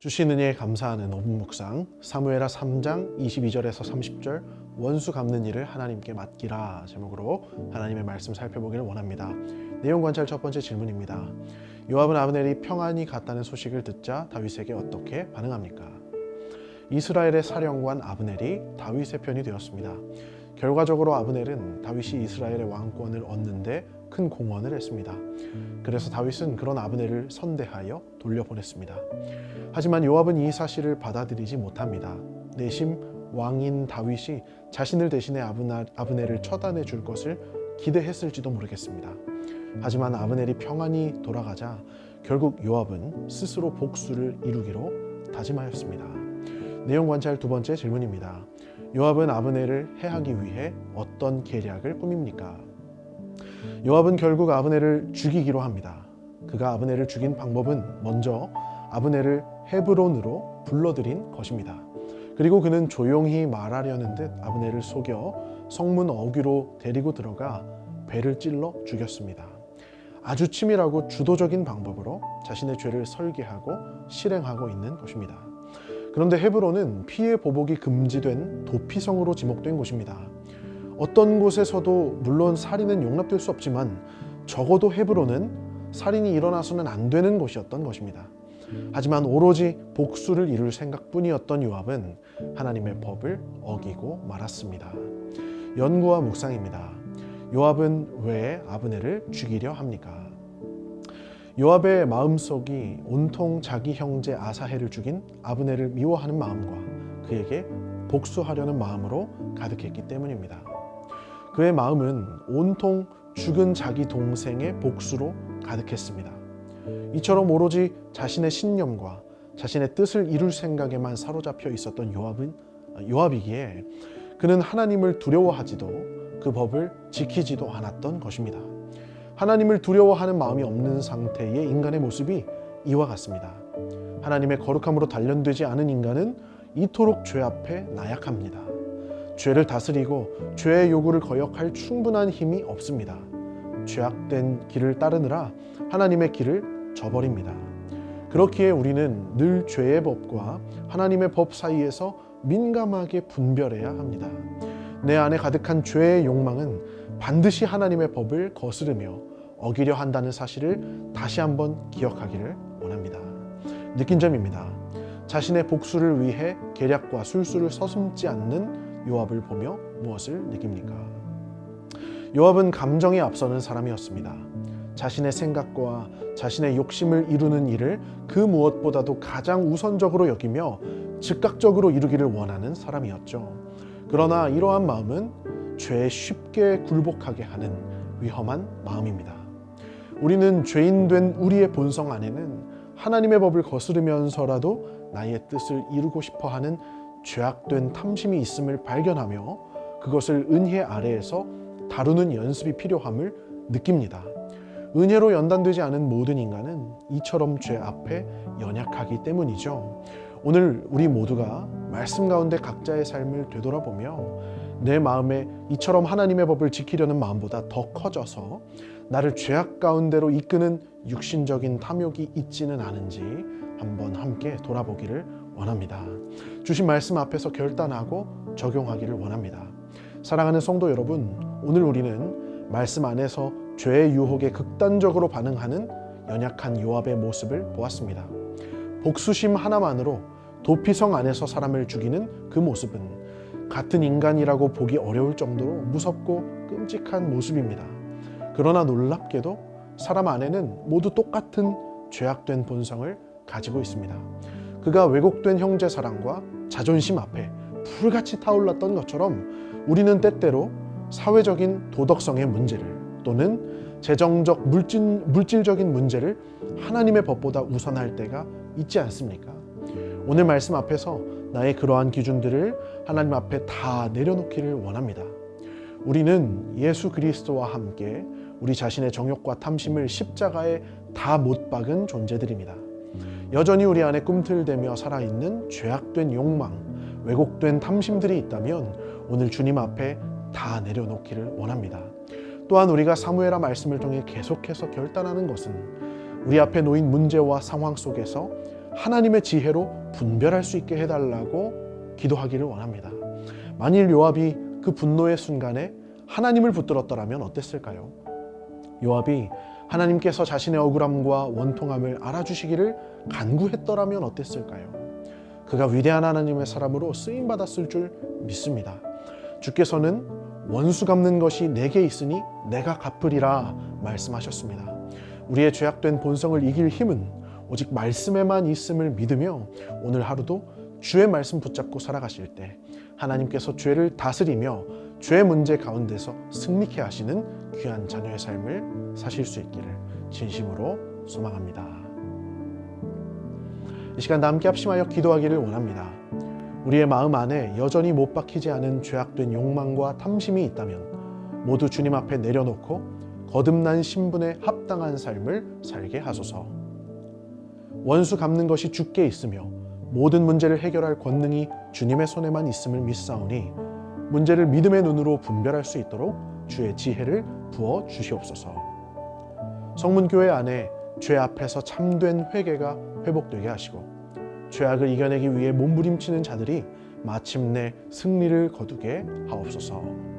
주신 은혜에 감사하는 5분 묵상 사무엘하 3장 22절에서 30절 원수 갚는 일을 하나님께 맡기라 제목으로 하나님의 말씀 살펴보기를 원합니다. 내용 관찰 첫 번째 질문입니다. 요압은 아브넬이 평안히 갔다는 소식을 듣자 다윗에게 어떻게 반응합니까? 이스라엘의 사령관 아브넬이 다윗의 편이 되었습니다. 결과적으로 아브넬은 다윗이 이스라엘의 왕권을 얻는데 큰 공헌을 했습니다. 그래서 다윗은 그런 아브넬을 선대하여 돌려보냈습니다. 하지만 요압은 이 사실을 받아들이지 못합니다. 내심 왕인 다윗이 자신을 대신해 아브넬을 처단해 줄 것을 기대했을지도 모르겠습니다. 하지만 아브넬이 평안히 돌아가자 결국 요압은 스스로 복수를 이루기로 다짐하였습니다. 내용 관찰 두 번째 질문입니다. 요압은 아브넬을 해하기 위해 어떤 계략을 꾸밉니까? 요압은 결국 아브넬을 죽이기로 합니다. 그가 아브넬을 죽인 방법은 먼저 아브넬을 헤브론으로 불러들인 것입니다. 그리고 그는 조용히 말하려는 듯 아브넬을 속여 성문 어귀로 데리고 들어가 배를 찔러 죽였습니다. 아주 치밀하고 주도적인 방법으로 자신의 죄를 설계하고 실행하고 있는 것입니다. 그런데 헤브론은 피해 보복이 금지된 도피성으로 지목된 곳입니다. 어떤 곳에서도 물론 살인은 용납될 수 없지만 적어도 헤브론은 살인이 일어나서는 안 되는 곳이었던 것입니다. 하지만 오로지 복수를 이룰 생각뿐이었던 요압은 하나님의 법을 어기고 말았습니다. 연구와 묵상입니다. 요압은 왜 아브넬을 죽이려 합니까? 요압의 마음속이 온통 자기 형제 아사헬을 죽인 아브넬을 미워하는 마음과 그에게 복수하려는 마음으로 가득했기 때문입니다. 그의 마음은 온통 죽은 자기 동생의 복수로 가득했습니다. 이처럼 오로지 자신의 신념과 자신의 뜻을 이룰 생각에만 사로잡혀 있었던 요압이기에 그는 하나님을 두려워하지도 그 법을 지키지도 않았던 것입니다. 하나님을 두려워하는 마음이 없는 상태의 인간의 모습이 이와 같습니다. 하나님의 거룩함으로 단련되지 않은 인간은 이토록 죄 앞에 나약합니다. 죄를 다스리고 죄의 요구를 거역할 충분한 힘이 없습니다. 죄악된 길을 따르느라 하나님의 길을 저버립니다. 그렇기에 우리는 늘 죄의 법과 하나님의 법 사이에서 민감하게 분별해야 합니다. 내 안에 가득한 죄의 욕망은 반드시 하나님의 법을 거스르며 어기려 한다는 사실을 다시 한번 기억하기를 원합니다. 느낀 점입니다. 자신의 복수를 위해 계략과 술수를 서슴지 않는 요압을 보며 무엇을 느낍니까? 요압은 감정에 앞서는 사람이었습니다. 자신의 생각과 자신의 욕심을 이루는 일을 그 무엇보다도 가장 우선적으로 여기며 즉각적으로 이루기를 원하는 사람이었죠. 그러나 이러한 마음은 죄에 쉽게 굴복하게 하는 위험한 마음입니다. 우리는 죄인된 우리의 본성 안에는 하나님의 법을 거스르면서라도 나의 뜻을 이루고 싶어하는 죄악된 탐심이 있음을 발견하며 그것을 은혜 아래에서 다루는 연습이 필요함을 느낍니다. 은혜로 연단되지 않은 모든 인간은 이처럼 죄 앞에 연약하기 때문이죠. 오늘 우리 모두가 말씀 가운데 각자의 삶을 되돌아보며 내 마음에 이처럼 하나님의 법을 지키려는 마음보다 더 커져서 나를 죄악 가운데로 이끄는 육신적인 탐욕이 있지는 않은지 한번 함께 돌아보기를 원합니다. 주신 말씀 앞에서 결단하고 적용하기를 원합니다. 사랑하는 성도 여러분, 오늘 우리는 말씀 안에서 죄의 유혹에 극단적으로 반응하는 연약한 요압의 모습을 보았습니다. 복수심 하나만으로 도피성 안에서 사람을 죽이는 그 모습은 같은 인간이라고 보기 어려울 정도로 무섭고 끔찍한 모습입니다. 그러나 놀랍게도 사람 안에는 모두 똑같은 죄악된 본성을 가지고 있습니다. 그가 왜곡된 형제 사랑과 자존심 앞에 불같이 타올랐던 것처럼 우리는 때때로 사회적인 도덕성의 문제를 또는 재정적 물질적인 문제를 하나님의 법보다 우선할 때가 있지 않습니까? 오늘 말씀 앞에서 나의 그러한 기준들을 하나님 앞에 다 내려놓기를 원합니다. 우리는 예수 그리스도와 함께 우리 자신의 정욕과 탐심을 십자가에 다 못 박은 존재들입니다. 여전히 우리 안에 꿈틀대며 살아있는 죄악된 욕망, 왜곡된 탐심들이 있다면 오늘 주님 앞에 다 내려놓기를 원합니다. 또한 우리가 사무엘하 말씀을 통해 계속해서 결단하는 것은 우리 앞에 놓인 문제와 상황 속에서 하나님의 지혜로 분별할 수 있게 해달라고 기도하기를 원합니다. 만일 요압이 그 분노의 순간에 하나님을 붙들었더라면 어땠을까요? 요압이 하나님께서 자신의 억울함과 원통함을 알아주시기를 간구했더라면 어땠을까요? 그가 위대한 하나님의 사람으로 쓰임받았을 줄 믿습니다. 주께서는 원수 갚는 것이 내게 있으니 내가 갚으리라 말씀하셨습니다. 우리의 죄악된 본성을 이길 힘은 오직 말씀에만 있음을 믿으며 오늘 하루도 주의 말씀 붙잡고 살아가실 때 하나님께서 죄를 다스리며 죄 문제 가운데서 승리케 하시는 귀한 자녀의 삶을 사실 수 있기를 진심으로 소망합니다. 이 시간 다 함께 합심하여 기도하기를 원합니다. 우리의 마음 안에 여전히 못 박히지 않은 죄악된 욕망과 탐심이 있다면 모두 주님 앞에 내려놓고 거듭난 신분에 합당한 삶을 살게 하소서. 원수 갚는 것이 주께 있으며 모든 문제를 해결할 권능이 주님의 손에만 있음을 믿사오니 문제를 믿음의 눈으로 분별할 수 있도록 주의 지혜를 부어 주시옵소서. 성문교회 안에 죄 앞에서 참된 회개가 회복되게 하시고 죄악을 이겨내기 위해 몸부림치는 자들이 마침내 승리를 거두게 하옵소서.